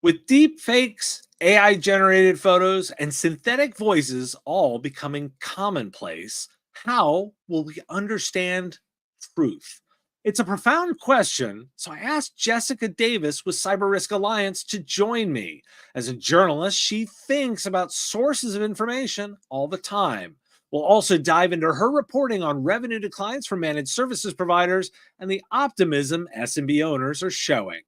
With deep fakes, AI generated photos, and synthetic voices all becoming commonplace, how will we understand truth? It's a profound question, so I asked Jessica Davis with Cyber Risk Alliance to join me. As a journalist, she thinks about sources of information all the time. We'll also dive into her reporting on revenue declines for managed services providers and the optimism SMB owners are showing.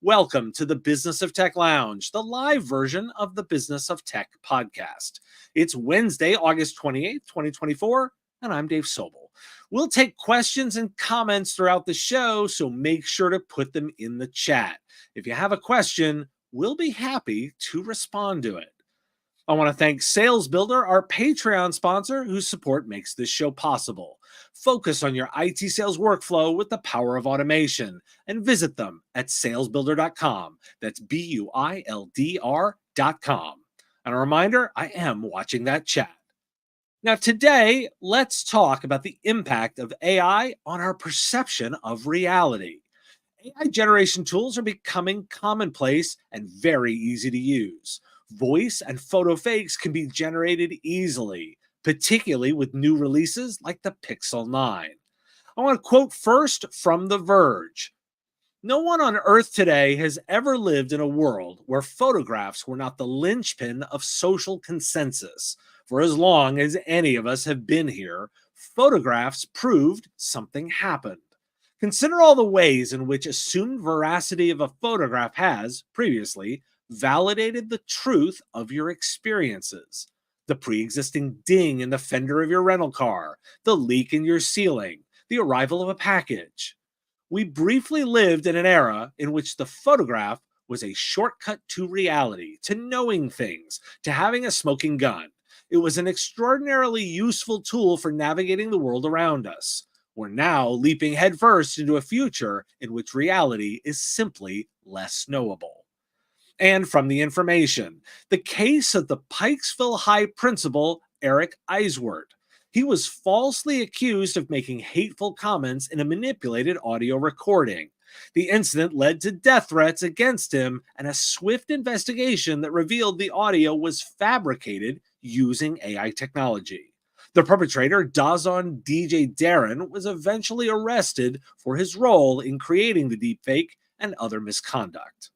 Welcome to the Business of Tech Lounge, the live version of the Business of Tech podcast. It's Wednesday, August 28th, 2024, and I'm Dave Sobel. We'll take questions and comments throughout the show, so make sure to put them in the chat. If you have a question, we'll be happy to respond to it. I want to thank Sales Builder, our Patreon sponsor, whose support makes this show possible. Focus on your IT sales workflow with the power of automation and visit them at salesbuilder.com. That's BUILDR.com. And a reminder, I am watching that chat. Now, today, let's talk about the impact of AI on our perception of reality. AI generation tools are becoming commonplace and very easy to use. Voice and photo fakes can be generated easily, particularly with new releases like the Pixel 9. I want to quote first from The Verge. No one on Earth today has ever lived in a world where photographs were not the linchpin of social consensus. For as long as any of us have been here, photographs proved something happened. Consider all the ways in which assumed veracity of a photograph has, previously, validated the truth of your experiences. The pre-existing ding in the fender of your rental car, the leak in your ceiling, the arrival of a package. We briefly lived in an era in which the photograph was a shortcut to reality, to knowing things, to having a smoking gun. It was an extraordinarily useful tool for navigating the world around us. We're now leaping headfirst into a future in which reality is simply less knowable. And from the information, the case of the Pikesville High principal, Eric Eiswert. He was falsely accused of making hateful comments in a manipulated audio recording. The incident led to death threats against him and a swift investigation that revealed the audio was fabricated using AI technology. The perpetrator, Dazon DJ Darren, was eventually arrested for his role in creating the deepfake and other misconduct.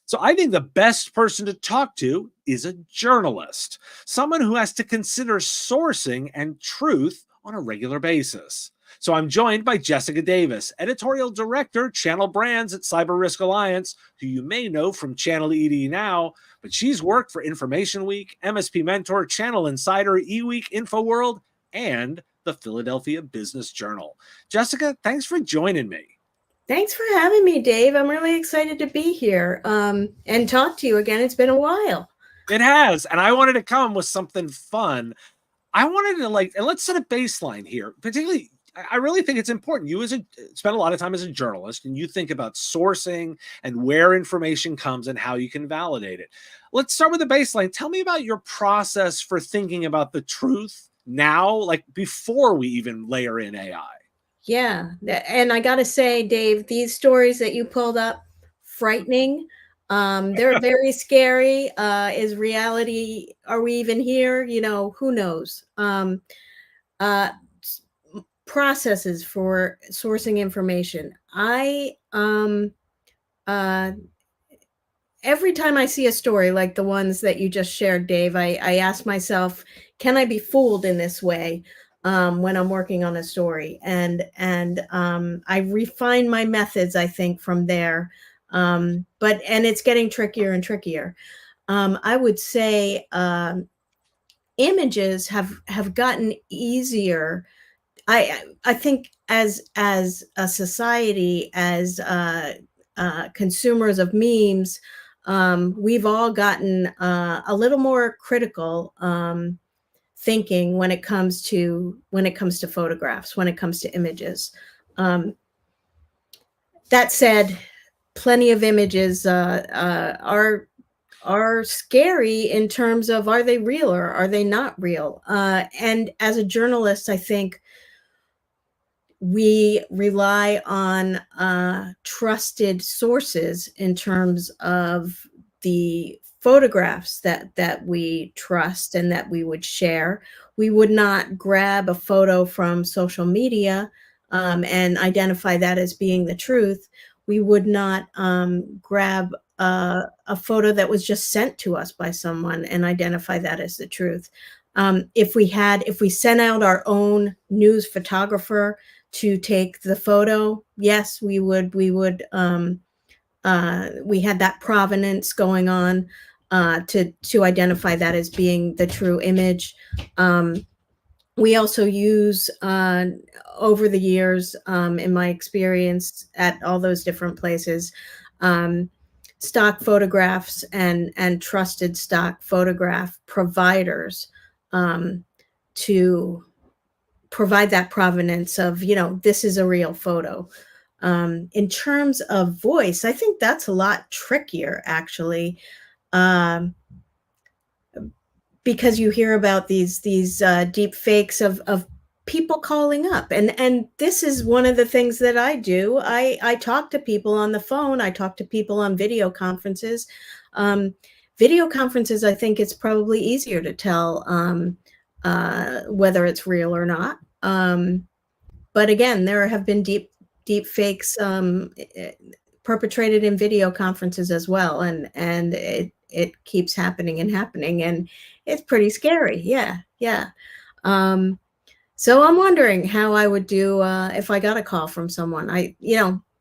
So I think the best person to talk to is a journalist, someone who has to consider sourcing and truth on a regular basis. So I'm joined by Jessica Davis, Editorial Director, Channel Brands at Cyber Risk Alliance, who you may know from Channel ED Now, but she's worked for Information Week, MSP Mentor, Channel Insider, eWeek, InfoWorld, and the Philadelphia Business Journal. Jessica, thanks for joining me. Thanks for having me, Dave. I'm really excited to be here and talk to you again. It's been a while. It has, and I wanted to come with something fun. I wanted to and let's set a baseline here. Particularly, I really think it's important. You spend a lot of time as a journalist, and you think about sourcing and where information comes and how you can validate it. Let's start with the baseline. Tell me about your process for thinking about the truth now, like before we even layer in AI. Yeah, and I got to say, Dave, these stories that you pulled up, frightening. They're very scary. Is reality? Are we even here? You know, who knows? Processes for sourcing information. Every time I see a story like the ones that you just shared, Dave, I ask myself, can I be fooled in this way when I'm working on a story? And I refine my methods, I think, from there. And it's getting trickier and trickier. I would say images have gotten easier. I think as a society, as consumers of memes, we've all gotten a little more critical thinking when it comes to photographs, when it comes to images. That said, plenty of images are scary in terms of, are they real or are they not real? And as a journalist, I think we rely on trusted sources in terms of the photographs that we trust and that we would share. We would not grab a photo from social media and identify that as being the truth. We would not grab a photo that was just sent to us by someone and identify that as the truth. If we sent out our own news photographer to take the photo, yes, we had that provenance going on to identify that as being the true image. We also use over the years, in my experience at all those different places, stock photographs and trusted stock photograph providers to provide that provenance of, this is a real photo. In terms of voice, I think that's a lot trickier, actually, because you hear about these deep fakes of people calling up, and this is one of the things that I do. I talk to people on the phone. I talk to people on video conferences. Video conferences, I think it's probably easier to tell whether it's real or not. But again, there have been deep fakes perpetrated in video conferences as well, and it keeps happening and happening, and it's pretty scary. Yeah. So I'm wondering how I would do if I got a call from someone.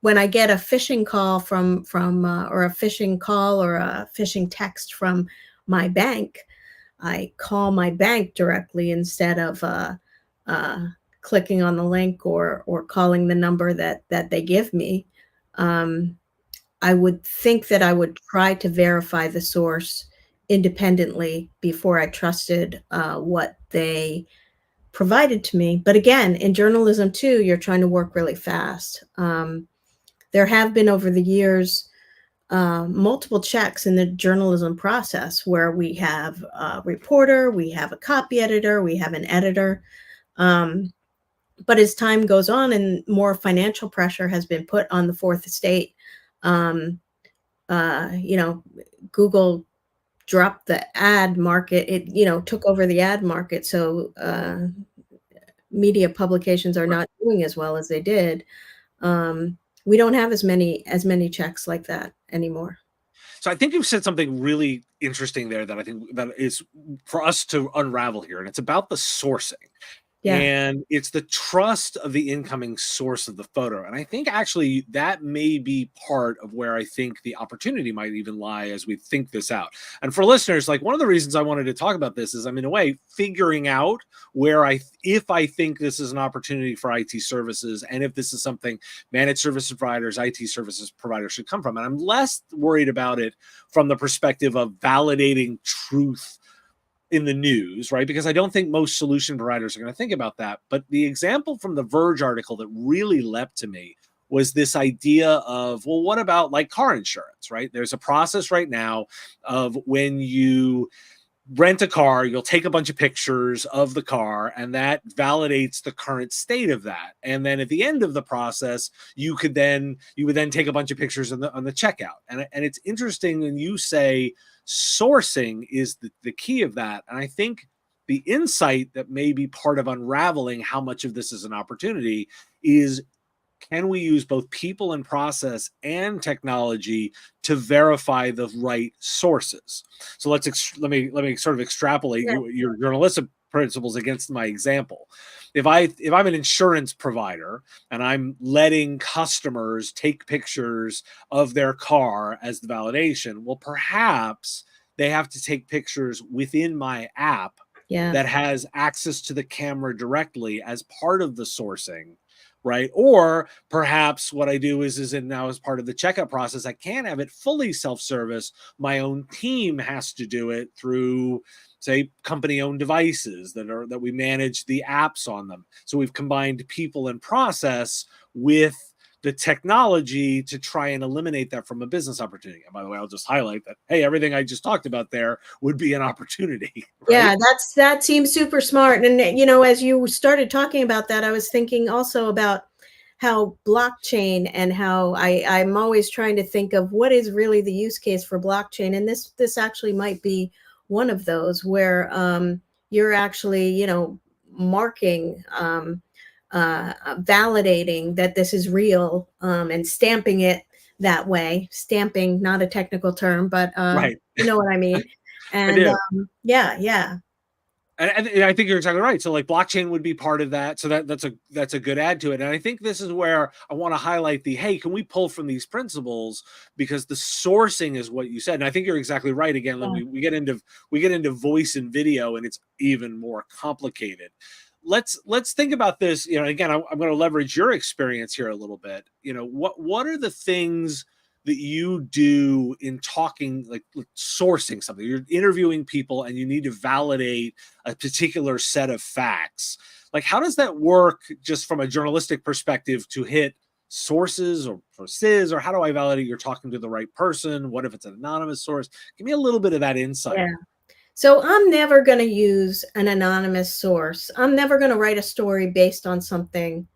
When I get a phishing call from or a phishing call or a phishing text from my bank, I call my bank directly instead of clicking on the link or calling the number that they give me. I would think that I would try to verify the source independently before I trusted what they provided to me. But again, in journalism too, you're trying to work really fast. There have been over the years multiple checks in the journalism process where we have a reporter, we have a copy editor, we have an editor. But as time goes on and more financial pressure has been put on the fourth estate, Google dropped the ad market. It, took over the ad market. So media publications are not doing as well as they did. We don't have as many checks like that anymore. So I think you've said something really interesting there that I think that is for us to unravel here, and it's about the sourcing. Yeah. And it's the trust of the incoming source of the photo. And I think actually that may be part of where I think the opportunity might even lie as we think this out. And for listeners, like one of the reasons I wanted to talk about this is I'm in a way figuring out if I think this is an opportunity for IT services and if this is something managed service providers, IT services providers should come from. And I'm less worried about it from the perspective of validating truth in the news, right? Because I don't think most solution providers are going to think about that. But the example from the Verge article that really leapt to me was this idea of, well, what about like car insurance, right? There's a process right now of when you rent a car, you'll take a bunch of pictures of the car and that validates the current state of that. And then at the end of the process, you would then take a bunch of pictures on the checkout. And it's interesting when you say sourcing is the key of that. And I think the insight that may be part of unraveling how much of this is an opportunity is, can we use both people and process and technology to verify the right sources? So let me sort of extrapolate your journalistic principles against my example. If I'm an insurance provider and I'm letting customers take pictures of their car as the validation, well, perhaps they have to take pictures within my app that has access to the camera directly as part of the sourcing. Right. Or perhaps what I do is now as part of the checkout process, I can't have it fully self-service. My own team has to do it through, say, company-owned devices that we manage the apps on them. So we've combined people and process with the technology to try and eliminate that from a business opportunity. And by the way, I'll just highlight that, hey, everything I just talked about there would be an opportunity. Right? Yeah, that seems super smart. And, as you started talking about that, I was thinking also about blockchain and how I'm always trying to think of what is really the use case for blockchain. And this actually might be one of those where you're actually, you know, marking, validating that this is real, and stamping it that way. Stamping, not a technical term, but Right. you know what I mean. I And do. yeah, yeah, And I think you're exactly right. So like blockchain would be part of that. So that's a good add to it. And I think this is where I want to highlight the, hey, can we pull from these principles, because the sourcing is what you said. And I think you're exactly right. Again, when yeah, we get into voice and video, and it's even more complicated. Let's think about this. You know, again, I'm going to leverage your experience here a little bit. You know, what are the things that you do in talking, like sourcing something? You're interviewing people and you need to validate a particular set of facts. Like, how does that work just from a journalistic perspective to hit sources or sources, or how do I validate you're talking to the right person? What if it's an anonymous source? Give me a little bit of that insight. yeah. So I'm never going to use an anonymous source. I'm never going to write a story based on something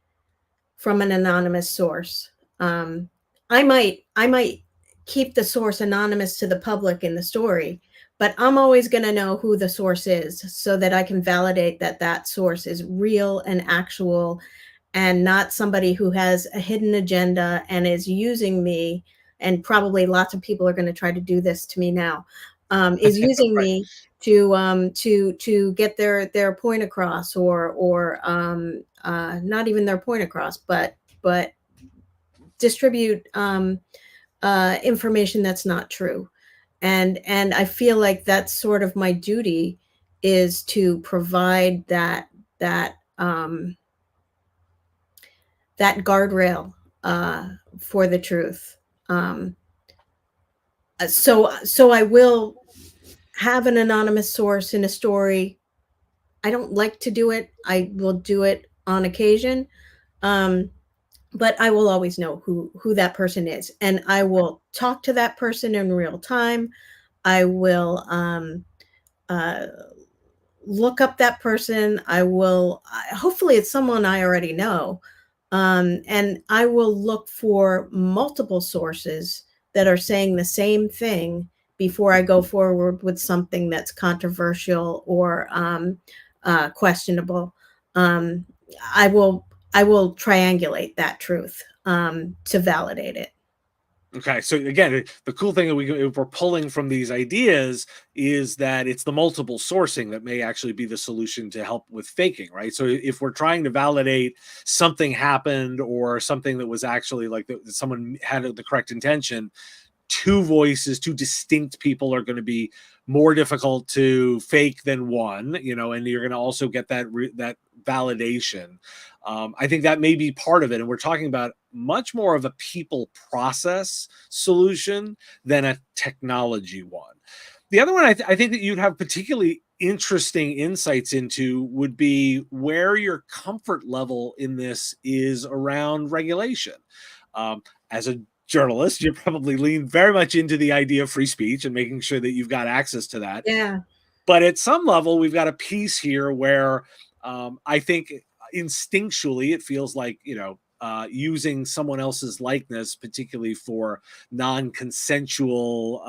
from an anonymous source. Um, I might keep the source anonymous to the public in the story, but I'm always going to know who the source is so that I can validate that that source is real and actual, and not somebody who has a hidden agenda and is using me. And probably lots of people are going to try to do this to me now. Is using Right. me to get their point across, or not even their point across, but distribute information that's not true. And I feel like that's sort of my duty, is to provide that that guardrail for the truth. So I will have an anonymous source in a story. I don't like to do it. I will do it on occasion, um, but I will always know who that person is, and I will talk to that person in real time. I will uh, look up that person. I will, hopefully it's someone I already know. And I will look for multiple sources that are saying the same thing before I go forward with something that's controversial or questionable. Um, I will I will triangulate that truth to validate it. Okay, so again, the cool thing that if we're pulling from these ideas is that it's the multiple sourcing that may actually be the solution to help with faking, right? So if we're trying to validate something happened, or something that was actually like that someone had the correct intention, two voices, two distinct people are going to be more difficult to fake than one, you know, and you're going to also get that validation. I think that may be part of it, and we're talking about much more of a people process solution than a technology one. The other one I think that you'd have particularly interesting insights into would be where your comfort level in this is around regulation. As a journalist, you probably lean very much into the idea of free speech and making sure that you've got access to that. Yeah. But at some level, we've got a piece here where I think instinctually it feels like, you know, using someone else's likeness, particularly for non-consensual,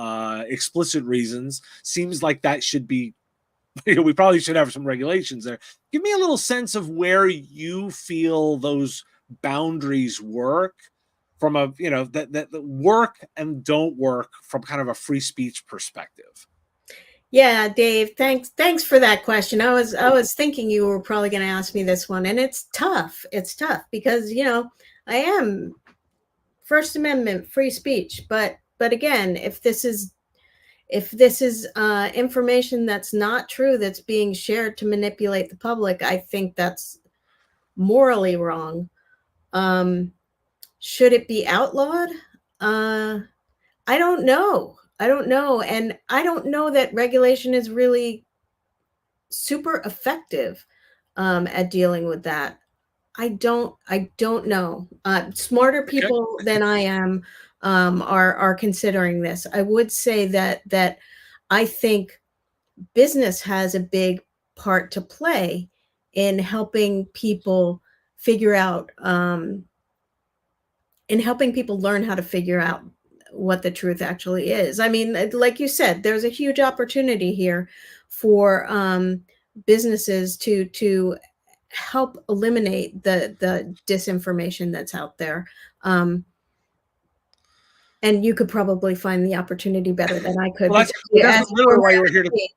explicit reasons, seems like that should be. You know, we probably should have some regulations there. Give me a little sense of where you feel those boundaries work from a, you know, that work and don't work from kind of a free speech perspective. Yeah, Dave, thanks for that question. I was thinking you were probably going to ask me this one, and it's tough. It's tough because, you know, I am First Amendment free speech, but again, if this is information that's not true, that's being shared to manipulate the public, I think that's morally wrong. Um, should it be outlawed? Uh, I don't know. I don't know, and I don't know that regulation is really super effective at dealing with that. I don't know. Smarter Okay. people than I am are considering this. I would say that I think business has a big part to play in helping people figure out in helping people learn how to figure out what the truth actually is. I mean, like you said, there's a huge opportunity here for businesses to help eliminate the disinformation that's out there. And you could probably find the opportunity better than I could Well, because you that's asked literally for why recipe.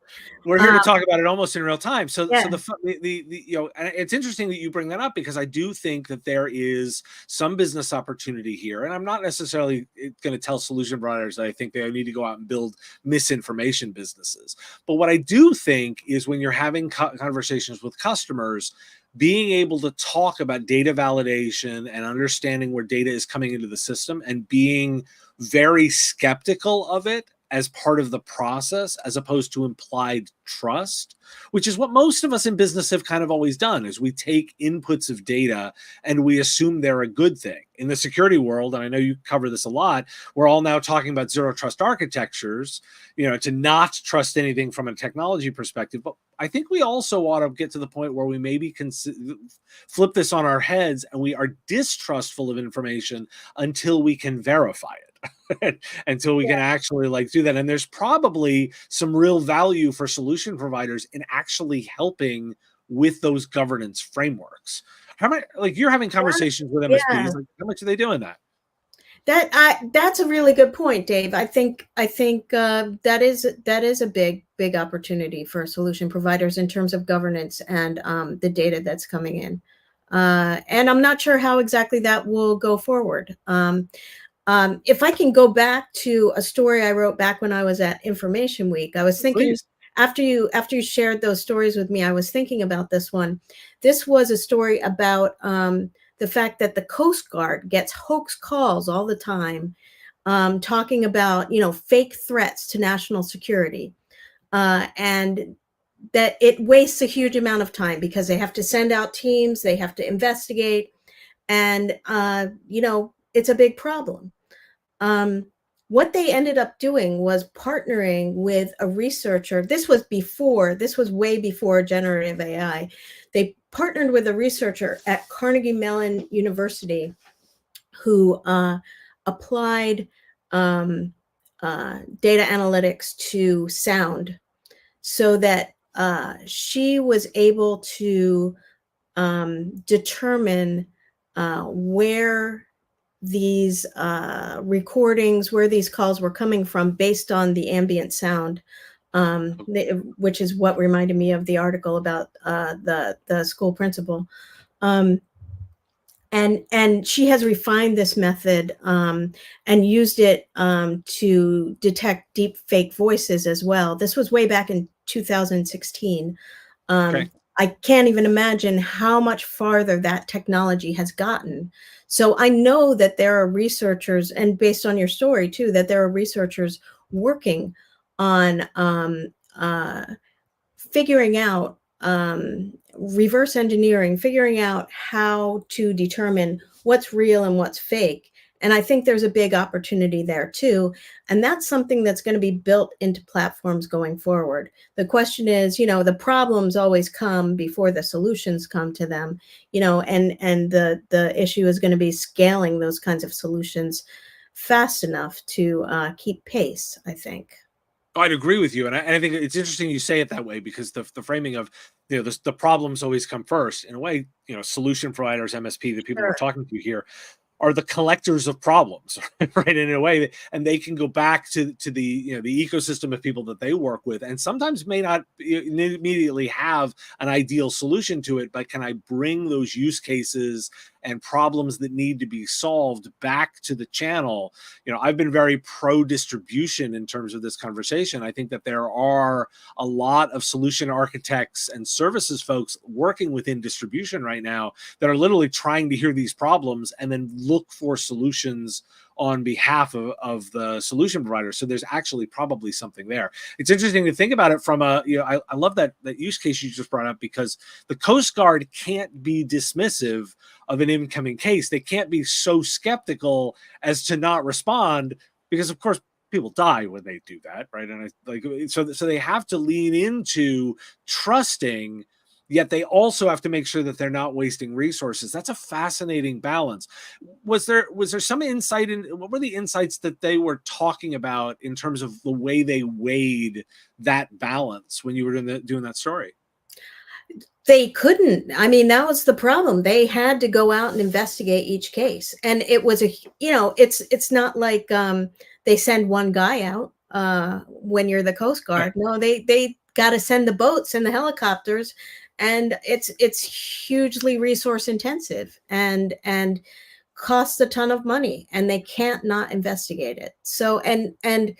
we're here to talk about it almost in real time. So, Yeah, the you know, and it's interesting that you bring that up because I do think that there is some business opportunity here, and I'm not necessarily going to tell solution providers that I think they need to go out and build misinformation businesses. But what I do think is when you're having conversations with customers, being able to talk about data validation and understanding where data is coming into the system and being very skeptical of it as part of the process as opposed to implied trust, which is what most of us in business have kind of always done, is we take inputs of data and we assume they're a good thing. In the security world, and I know you cover this a lot, we're all now talking about zero trust architectures, to not trust anything from a technology perspective. But I think we also ought to get to the point where we maybe flip this on our heads and we are distrustful of information until we can verify it. Until we can actually do that. And there's probably some real value for solution providers in actually helping with those governance frameworks. How many, you're having conversations with yeah. MSPs, how much are they doing that? That's a really good point, Dave. I think that is a big opportunity for solution providers in terms of governance and the data that's coming in. And I'm not sure how exactly that will go forward. If I can go back to a story I wrote back when I was at Information Week, I was thinking, Please. after you shared those stories with me, I was thinking about this one. This was a story about the fact that the Coast Guard gets hoax calls all the time, talking about fake threats to national security, and that it wastes a huge amount of time because they have to send out teams, they have to investigate, and it's a big problem. What they ended up doing was partnering with a researcher. This was way before generative AI. They partnered with a researcher at Carnegie Mellon University who applied data analytics to sound, so that she was able to determine where these recordings, where these calls were coming from based on the ambient sound, which is what reminded me of the article about the school principal. And she has refined this method and used it to detect deep fake voices as well. This was way back in 2016. Okay. I can't even imagine how much farther that technology has gotten. So I know that there are researchers, and based on your story too, that there are researchers working on figuring out, reverse engineering, figuring out how to determine what's real and what's fake. And I think there's a big opportunity there too. And that's something that's going to be built into platforms going forward. The question is, the problems always come before the solutions come to them, and the issue is going to be scaling those kinds of solutions fast enough to keep pace, I think. I'd agree with you, and I think it's interesting you say it that way because the framing of the problems always come first. In a way, solution providers, MSP, the people we're Sure. talking to here, are the collectors of problems, right? In a way, and they can go back to the the ecosystem of people that they work with, and sometimes may not immediately have an ideal solution to it, but can I bring those use cases and problems that need to be solved back to the channel? I've been very pro distribution in terms of this conversation. I think that there are a lot of solution architects and services folks working within distribution right now that are literally trying to hear these problems and then look for solutions on behalf of the solution provider. So there's actually probably something there. It's interesting to think about it from I love that use case you just brought up, because the Coast Guard can't be dismissive of an incoming case. They can't be so skeptical as to not respond, because of course people die when they do that, right? And so they have to lean into trusting Yet they also have to make sure that they're not wasting resources. That's a fascinating balance. Was there some insight in what were the insights that they were talking about in terms of the way they weighed that balance when you were doing that story? They couldn't. I mean, that was the problem. They had to go out and investigate each case. And it was it's not like they send one guy out when you're the Coast Right. Guard. No, they got to send the boats and the helicopters, and it's hugely resource intensive and costs a ton of money, and they can't not investigate it. So and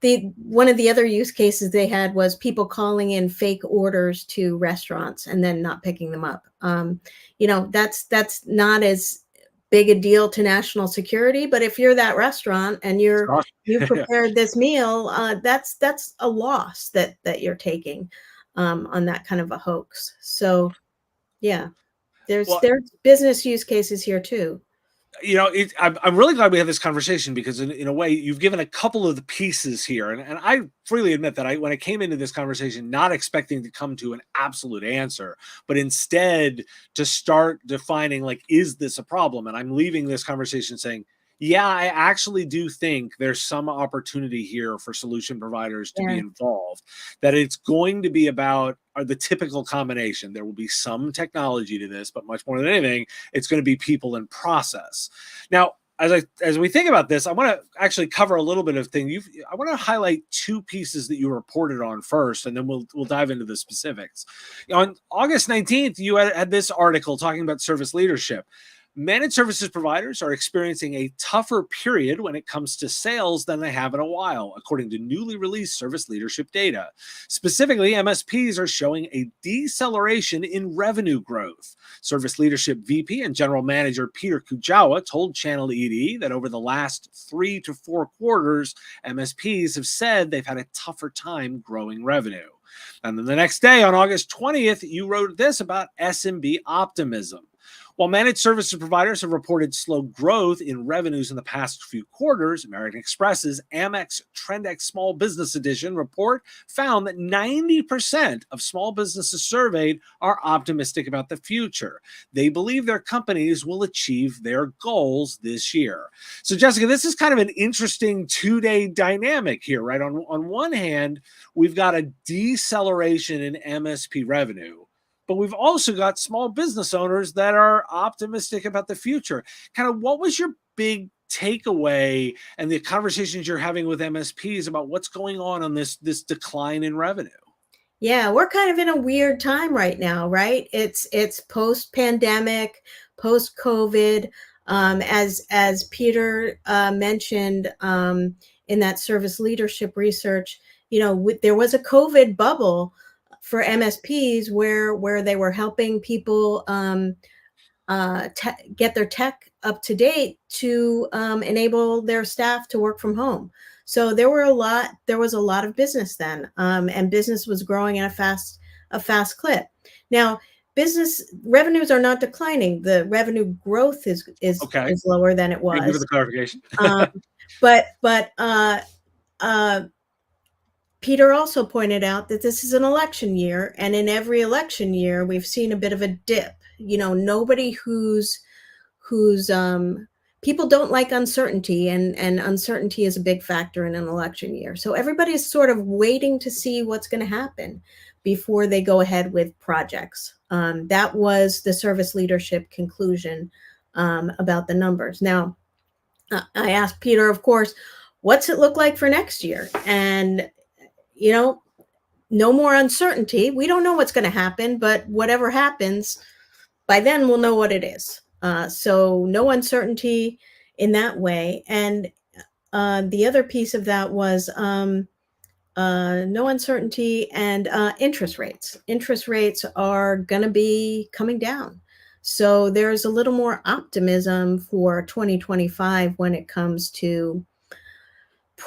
the one of the other use cases they had was people calling in fake orders to restaurants and then not picking them up. That's not as big a deal to national security, but if you're that restaurant and you Yeah. prepared this meal, that's a loss that you're taking on that kind of a hoax. So yeah, there's Well, there's business use cases here too. I'm really glad we had this conversation because in a way you've given a couple of the pieces here, and I freely admit that when I came into this conversation not expecting to come to an absolute answer, but instead to start defining, like, is this a problem? And I'm leaving this conversation saying, yeah, I actually do think there's some opportunity here for solution providers to be Yeah. involved, that it's going to be about the typical combination. There will be some technology to this, but much more than anything, it's going to be people and process. Now, as we think about this, I want to actually cover a little bit of thing. I want to highlight two pieces that you reported on first, and then we'll dive into the specifics. On August 19th, you had this article talking about service leadership. Managed services providers are experiencing a tougher period when it comes to sales than they have in a while, according to newly released service leadership data. Specifically, MSPs are showing a deceleration in revenue growth. Service leadership VP and general manager Peter Kujawa told Channel ED that over the last 3 to 4 quarters, MSPs have said they've had a tougher time growing revenue. And then the next day, on August 20th, you wrote this about SMB optimism. While managed services providers have reported slow growth in revenues in the past few quarters, American Express's Amex Trendex Small Business Edition report found that 90% of small businesses surveyed are optimistic about the future. They believe their companies will achieve their goals this year. So, Jessica, this is kind of an interesting two-day dynamic here, right? On one hand, we've got a deceleration in MSP revenue, but we've also got small business owners that are optimistic about the future. Kind of what was your big takeaway and the conversations you're having with MSPs about what's going on this decline in revenue? Yeah, we're kind of in a weird time right now, right? It's post-pandemic, post-COVID. As Peter mentioned in that service leadership research, there was a COVID bubble for MSPs where they were helping people get their tech up to date to enable their staff to work from home. So there was a lot of business then, and business was growing at a fast clip. Now, business revenues are not declining. The revenue growth Okay. is lower than it Thank you for was. the clarification. Um, but Peter also pointed out that this is an election year, and in every election year, we've seen a bit of a dip. Nobody who's people don't like uncertainty, and uncertainty is a big factor in an election year. So everybody's sort of waiting to see what's going to happen before they go ahead with projects. That was the service leadership conclusion about the numbers. Now, I asked Peter, of course, what's it look like for next year? And no more uncertainty. We don't know what's going to happen, but whatever happens, by then we'll know what it is. So no uncertainty in that way. And the other piece of that was no uncertainty and interest rates. Interest rates are going to be coming down. So there's a little more optimism for 2025 when it comes to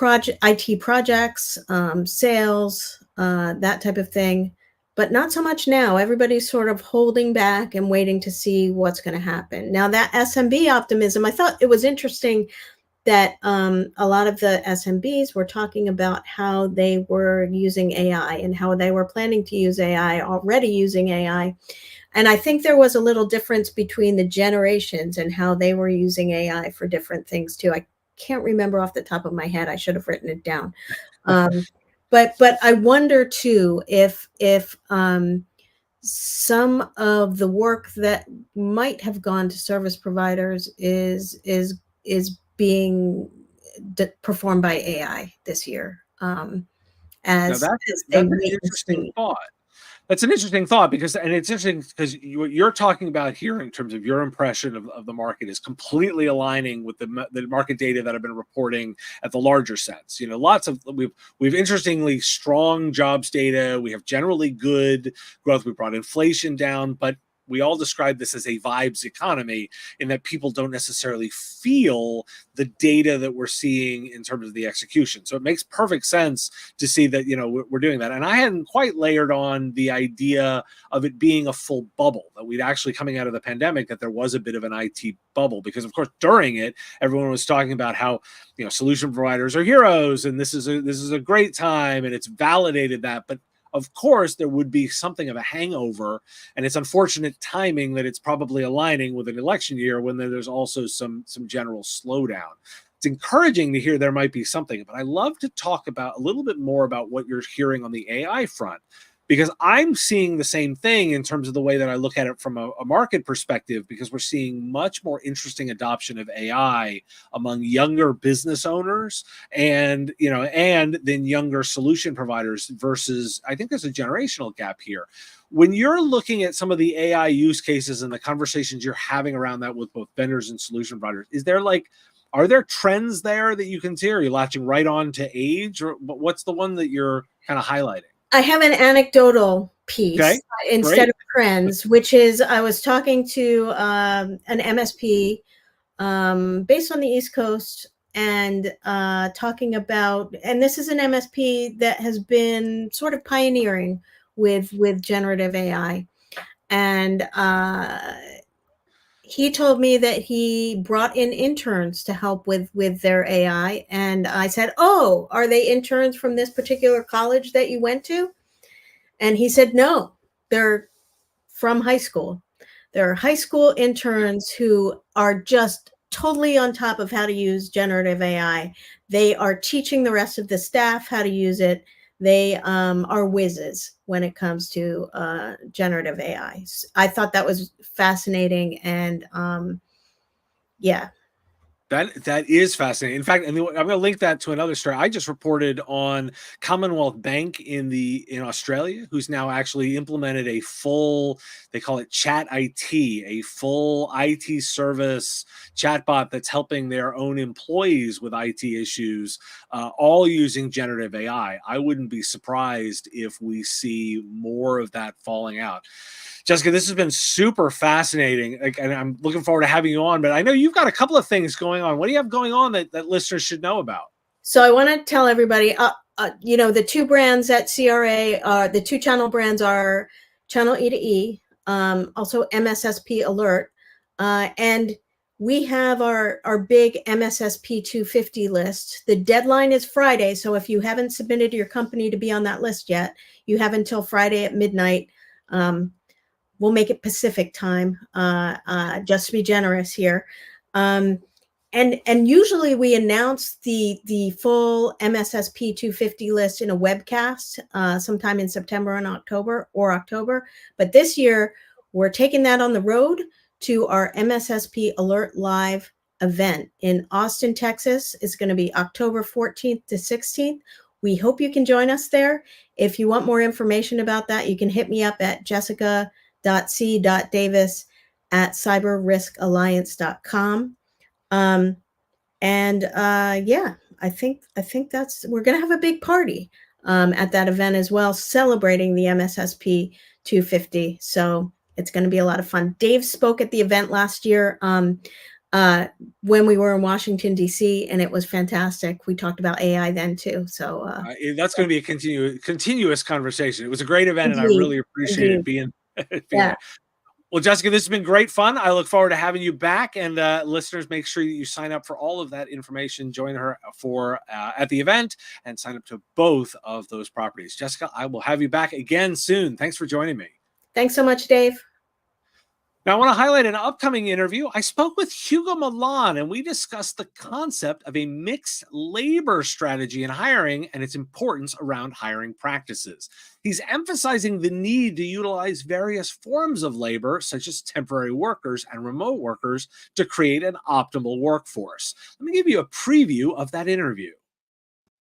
IT projects, sales, that type of thing, but not so much now. Everybody's sort of holding back and waiting to see what's going to happen. Now, that SMB optimism, I thought it was interesting that a lot of the SMBs were talking about how they were using AI and how they were planning to use AI, already using AI. And I think there was a little difference between the generations and how they were using AI for different things too. I can't remember off the top of my head. I should have written it down. Um, but I wonder too if some of the work that might have gone to service providers is being performed by AI this year, Now as they that's an wait and interesting see. thought. That's an interesting thought because, and it's interesting because what you're talking about here in terms of your impression of the market is completely aligning with the market data that I've been reporting at the larger sense. You know, lots of we've interestingly strong jobs data. We have generally good growth. We brought inflation down, but we all describe this as a vibes economy in that people don't necessarily feel the data that we're seeing in terms of the execution. So it makes perfect sense to see that, you know, we're doing that. And I hadn't quite layered on the idea of it being a full bubble, that we'd actually coming out of the pandemic, that there was a bit of an IT bubble, because of course during it, everyone was talking about how, you know, solution providers are heroes and this is a great time, and it's validated that. But of course, there would be something of a hangover, and it's unfortunate timing that it's probably aligning with an election year when there's also some general slowdown. It's encouraging to hear there might be something, but I love to talk about a little bit more about what you're hearing on the AI front, because I'm seeing the same thing in terms of the way that I look at it from a market perspective, because we're seeing much more interesting adoption of AI among younger business owners and, you know, and then younger solution providers versus, I think there's a generational gap here. When you're looking at some of the AI use cases and the conversations you're having around that with both vendors and solution providers, is there like, are there trends there that you can see? Are you latching right on to age, or what's the one that you're kind of highlighting? I have an anecdotal piece Okay, instead great. of trends, which is I was talking to an MSP based on the East Coast, and talking about, and this is an MSP that has been sort of pioneering with generative AI, and he told me that he brought in interns to help with their AI, and I said, "Oh, are they interns from this particular college that you went to?" And he said, "No, they're from high school. There are high school interns who are just totally on top of how to use generative AI. They are teaching the rest of the staff how to use it. They are whizzes when it comes to generative AI." I thought that was fascinating, and yeah. That is fascinating. In fact, and I'm going to link that to another story. I just reported on Commonwealth Bank in Australia, who's now actually implemented a full, they call it Chat IT, a full IT service chatbot that's helping their own employees with IT issues, all using generative AI. I wouldn't be surprised if we see more of that falling out. Jessica, this has been super fascinating, and I'm looking forward to having you on. But I know you've got a couple of things going on. What do you have going on that listeners should know about? So I want to tell everybody, you know, the two brands at CRA, the two channel brands are Channel E to E, also MSSP Alert, and we have our big MSSP 250 list. The deadline is Friday, so if you haven't submitted your company to be on that list yet, you have until Friday at midnight. We'll make it Pacific time, just to be generous here. And usually we announce the full MSSP 250 list in a webcast sometime in September and October. But this year we're taking that on the road to our MSSP Alert Live event in Austin, Texas. It's going to be October 14th to 16th. We hope you can join us there. If you want more information about that, you can hit me up at jessica.c.davis@cyberriskalliance.com. Yeah, I think that's, we're going to have a big party at that event as well, celebrating the MSSP 250. So it's going to be a lot of fun. Dave spoke at the event last year when we were in Washington, D.C., and it was fantastic. We talked about AI then too. So That's going to be a continuous conversation. It was a great event, and I indeed, really appreciated indeed. being Yeah. there. Well, Jessica, this has been great fun. I look forward to having you back. And listeners, make sure you sign up for all of that information. Join her for at the event and sign up to both of those properties. Jessica, I will have you back again soon. Thanks for joining me. Thanks so much, Dave. Now, I want to highlight an upcoming interview. I spoke with Hugo Milan, and we discussed the concept of a mixed labor strategy in hiring and its importance around hiring practices. He's emphasizing the need to utilize various forms of labor, such as temporary workers and remote workers, to create an optimal workforce. Let me give you a preview of that interview.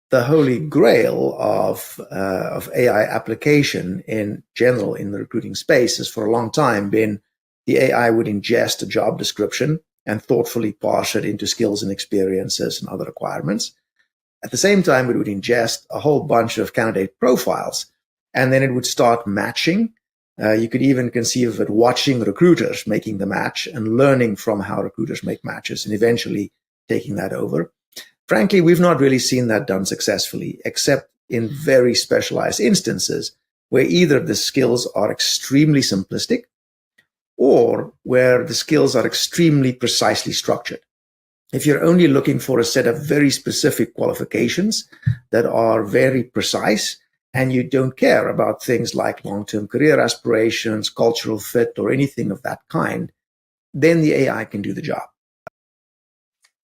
The holy grail of AI application in general in the recruiting space has for a long time been the AI would ingest a job description and thoughtfully parse it into skills and experiences and other requirements. At the same time, it would ingest a whole bunch of candidate profiles, and then it would start matching. You could even conceive of it watching recruiters making the match and learning from how recruiters make matches and eventually taking that over. Frankly, we've not really seen that done successfully, except in very specialized instances where either the skills are extremely simplistic or where the skills are extremely precisely structured. If you're only looking for a set of very specific qualifications that are very precise, and you don't care about things like long-term career aspirations, cultural fit, or anything of that kind, then the AI can do the job.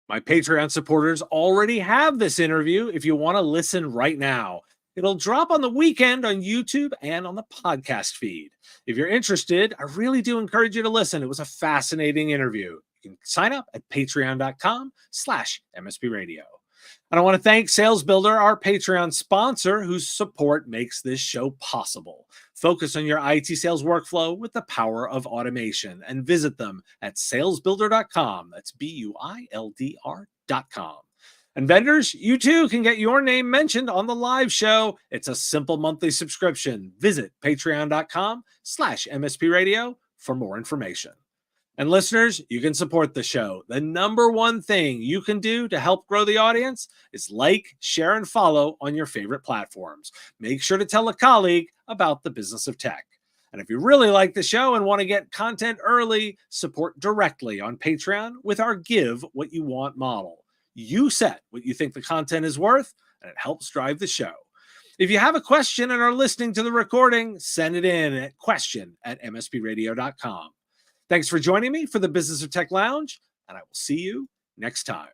My Patreon supporters already have this interview if you want to listen right now. It'll drop on the weekend on YouTube and on the podcast feed. If you're interested, I really do encourage you to listen. It was a fascinating interview. You can sign up at patreon.com/MSP Radio. And I want to thank Sales Builder, our Patreon sponsor, whose support makes this show possible. Focus on your IT sales workflow with the power of automation and visit them at salesbuilder.com. That's BUILDR.com. And vendors, you too can get your name mentioned on the live show. It's a simple monthly subscription. Visit patreon.com/MSP Radio for more information. And listeners, you can support the show. The number one thing you can do to help grow the audience is like, share, and follow on your favorite platforms. Make sure to tell a colleague about the business of tech. And if you really like the show and want to get content early, support directly on Patreon with our Give What You Want model. You set what you think the content is worth, and it helps drive the show. If you have a question and are listening to the recording, send it in at question@mspradio.com. Thanks for joining me for the Business of Tech Lounge, and I will see you next time.